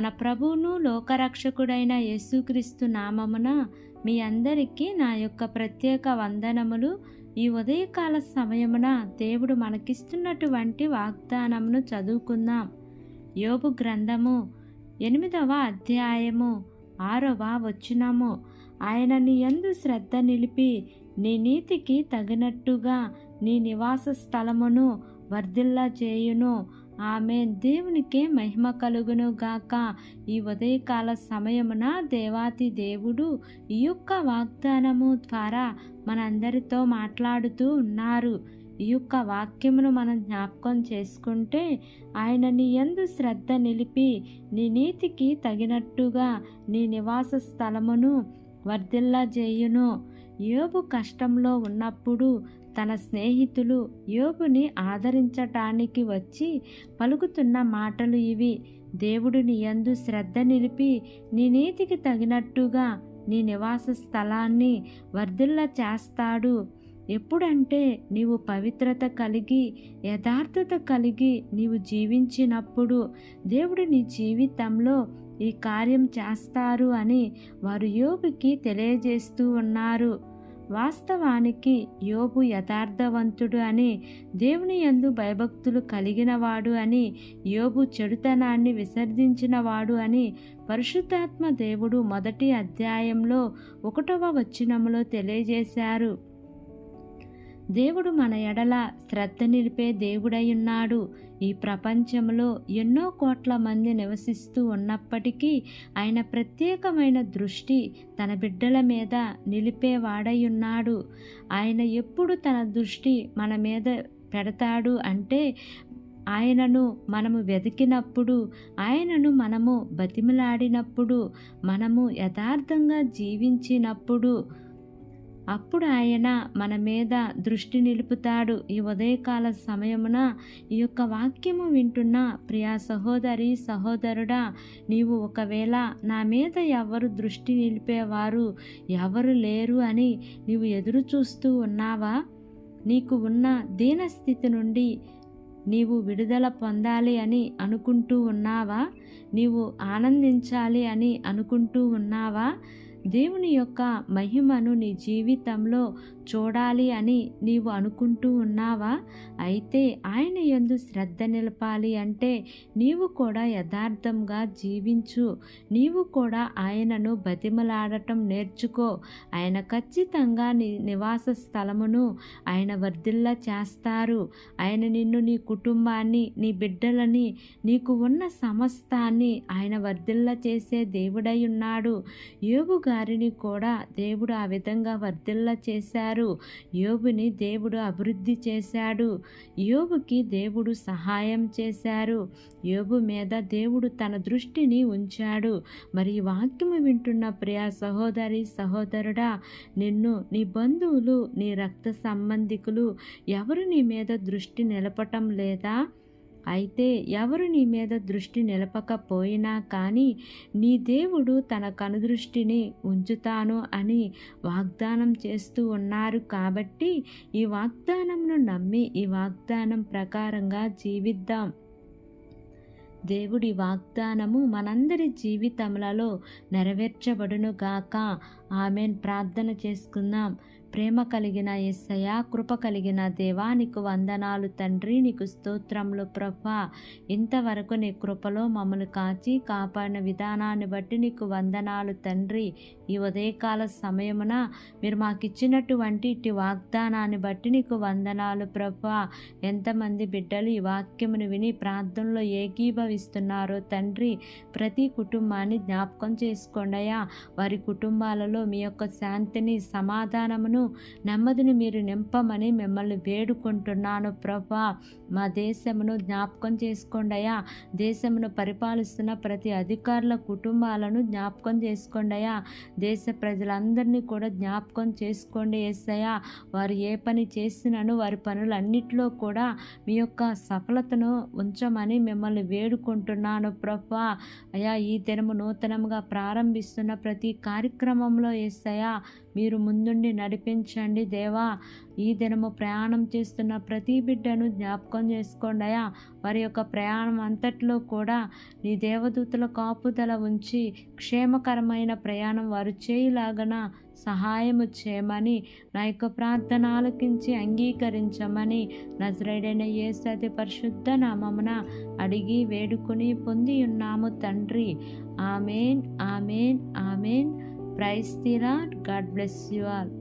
మన ప్రభువును లోకరక్షకుడైన యేసుక్రీస్తు నామమున మీ అందరికీ నా యొక్క ప్రత్యేక వందనములు. ఈ ఉదయకాల సమయమున దేవుడు మనకిస్తున్నటువంటి వాగ్దానమును చదువుకుందాం. యోబు గ్రంథము 8వ అధ్యాయము 6వ వచనము. ఆయన నీ యందు శ్రద్ధ నిలిపి నీ నీతికి తగినట్టుగా నీ నివాస స్థలమును వర్ధిల్ల చేయును. ఆమేన్. దేవునికే మహిమ కలుగును గాక. ఈ ఉదయకాల సమయమున దేవాతి దేవుడు ఈ యొక్క వాగ్దానము ద్వారా మనందరితో మాట్లాడుతూ ఉన్నారు. ఈ యొక్క వాక్యమును మనం జ్ఞాపకం చేసుకుంటే, ఆయన నీ యందు శ్రద్ధ నిలిపి నీ నీతికి తగినట్టుగా నీ నివాస స్థలమును వర్ధిల్ల చేయును. యోబు కష్టంలో ఉన్నప్పుడు తన స్నేహితులు యోబుని ఆదరించటానికి వచ్చి పలుకుతున్న మాటలు ఇవి. దేవుడు నీ యందు శ్రద్ధ నిలిపి నీ నీతికి తగినట్టుగా నీ నివాస స్థలాన్ని వర్ధిల్ల చేస్తాడు. ఎప్పుడంటే నీవు పవిత్రత కలిగి యథార్థత కలిగి నీవు జీవించినప్పుడు దేవుడు నీ జీవితంలో ఈ కార్యం చేస్తారు అని వారు యోబుకి తెలియజేస్తూ ఉన్నారు. వాస్తవానికి యోబు యథార్థవంతుడు అని, దేవుని యందు భయభక్తులు కలిగినవాడు అని, యోబు చెడుతనాన్ని విసర్జించినవాడు అని పరిశుద్ధాత్మ దేవుడు మొదటి అధ్యాయంలో 1వ వచనములో తెలియజేశారు. దేవుడు మన ఎడల శ్రద్ధ నిలిపే దేవుడై ఉన్నాడు. ఈ ప్రపంచంలో ఎన్నో కోట్ల మంది నివసిస్తూ ఉన్నప్పటికీ ఆయన ప్రత్యేకమైన దృష్టి తన బిడ్డల మీద నిలిపేవాడై ఉన్నాడు. ఆయన ఎప్పుడు తన దృష్టి మన మీద పెడతాడు అంటే, ఆయనను మనము వెతికినప్పుడు, ఆయనను మనము బతిమలాడినప్పుడు, మనము యథార్థంగా జీవించినప్పుడు, అప్పుడు ఆయన మన మీద దృష్టి నిలుపుతాడు. ఈ ఉదయకాల సమయమున ఈ యొక్క వాక్యము వింటున్న ప్రియా సహోదరి సహోదరుడా, నీవు ఒకవేళ నా మీద ఎవరు దృష్టి నిలిపేవారు ఎవరు లేరు అని నీవు ఎదురు చూస్తూ ఉన్నావా? నీకు ఉన్న దీనస్థితి నుండి నీవు విడుదల పొందాలి అని అనుకుంటూ ఉన్నావా? నీవు ఆనందించాలి అని అనుకుంటూ ఉన్నావా? దేవుని యొక్క మహిమను నీ జీవితంలో చూడాలి అని నీవు అనుకుంటూ ఉన్నావా? అయితే ఆయన యందు శ్రద్ధ నిలపాలి అంటే నీవు కూడా యథార్థంగా జీవించు. నీవు కూడా ఆయనను బతిమలాడటం నేర్చుకో. ఆయన ఖచ్చితంగా నీ నివాస స్థలమును ఆయన వర్ధిల్ల చేస్తారు. ఆయన నిన్ను, నీ కుటుంబాన్ని, నీ బిడ్డలని, నీకు ఉన్న సమస్తాన్ని ఆయన వర్ధిల్ల చేసే దేవుడై ఉన్నాడు. యోబు గారిని కూడా దేవుడు ఆ విధంగా వర్ధిల్ల చేశారు. యోబుని దేవుడు అభివృద్ధి చేశాడు. యోబుకి దేవుడు సహాయం చేశారు. యోబు మీద దేవుడు తన దృష్టిని ఉంచాడు. మరి ఈ వాక్యము వింటున్న ప్రియా సహోదరి సహోదరుడా, నిన్ను నీ బంధువులు, నీ రక్త సంబంధికులు ఎవరు నీ మీద దృష్టి నిలపటం లేదా? అయితే ఎవరు నీ మీద దృష్టి నిలపకపోయినా కానీ నీ దేవుడు తన కనుదృష్టిని ఉంచుతాను అని వాగ్దానం చేస్తూ ఉన్నారు. కాబట్టి ఈ వాగ్దానంను నమ్మి ఈ వాగ్దానం ప్రకారంగా జీవిద్దాం. దేవుడి వాగ్దానము మనందరి జీవితములలో నెరవేర్చబడును గాక. ఆమేన్. ప్రార్థన చేసుకుందాం. ప్రేమ కలిగిన యేసయ్య, కృప కలిగిన దేవా, నీకు వందనాలు తండ్రి. నీకు స్తోత్రములు ప్రభా. ఇంతవరకు నీ కృపలో మమ్మల్ని కాచి కాపాడిన విధానాన్ని బట్టి నీకు వందనాలు తండ్రి. ఈ ఉదయకాల సమయమున మీరు మాకు ఇచ్చినటువంటి ఇటు వాగ్దానాన్ని బట్టి నీకు వందనాలు ప్రభా. ఎంతమంది బిడ్డలు ఈ వాక్యమును విని ప్రార్థనలో ఏకీభవిస్తున్నారో తండ్రి, ప్రతి కుటుంబాన్ని జ్ఞాపకం చేసుకోండి అయ్యా. వారి కుటుంబాలలో మీ యొక్క శాంతిని, సమాధానమును, నెమ్మదిని మీరు నింపమని మిమ్మల్ని వేడుకుంటున్నాను ప్రభా. మా దేశమును జ్ఞాపకం చేసుకోండి అయ్యా. దేశమును పరిపాలిస్తున్న ప్రతి అధికారుల కుటుంబాలను జ్ఞాపకం చేసుకోండి అయ్యా. దేశ ప్రజలందరినీ కూడా జ్ఞాపకం చేసుకోండి యేసయ్యా. వారు ఏ పని చేసినను వారి పనులన్నిటిలో కూడా మీ యొక్క సఫలతను ఉంచమని మిమ్మల్ని వేడుకుంటున్నాను ప్రభా. అయ్యా, ఈ దినము నూతనముగా ప్రారంభిస్తున్న ప్రతి కార్యక్రమంలో యేసయ్యా మీరు ముందుండి నడిపి నడిపించండి దేవా. ఈ దినము ప్రయాణం చేస్తున్న ప్రతి బిడ్డను జ్ఞాపకం చేసుకోండి అయ్యా. వారి యొక్క ప్రయాణం అంతట్లో కూడా నీ దేవదూతల కాపుదల ఉంచి క్షేమకరమైన ప్రయాణం వారు చేయులాగన సహాయము చేయమని నా యొక్క ప్రార్థన ఆలకించి అంగీకరించమని నజరేయుడైన యేసు అతి పరిశుద్ధ నామమున అడిగి వేడుకొని పొంది ఉన్నాము తండ్రి. Amen, amen, amen. Praise the Lord. God bless you all.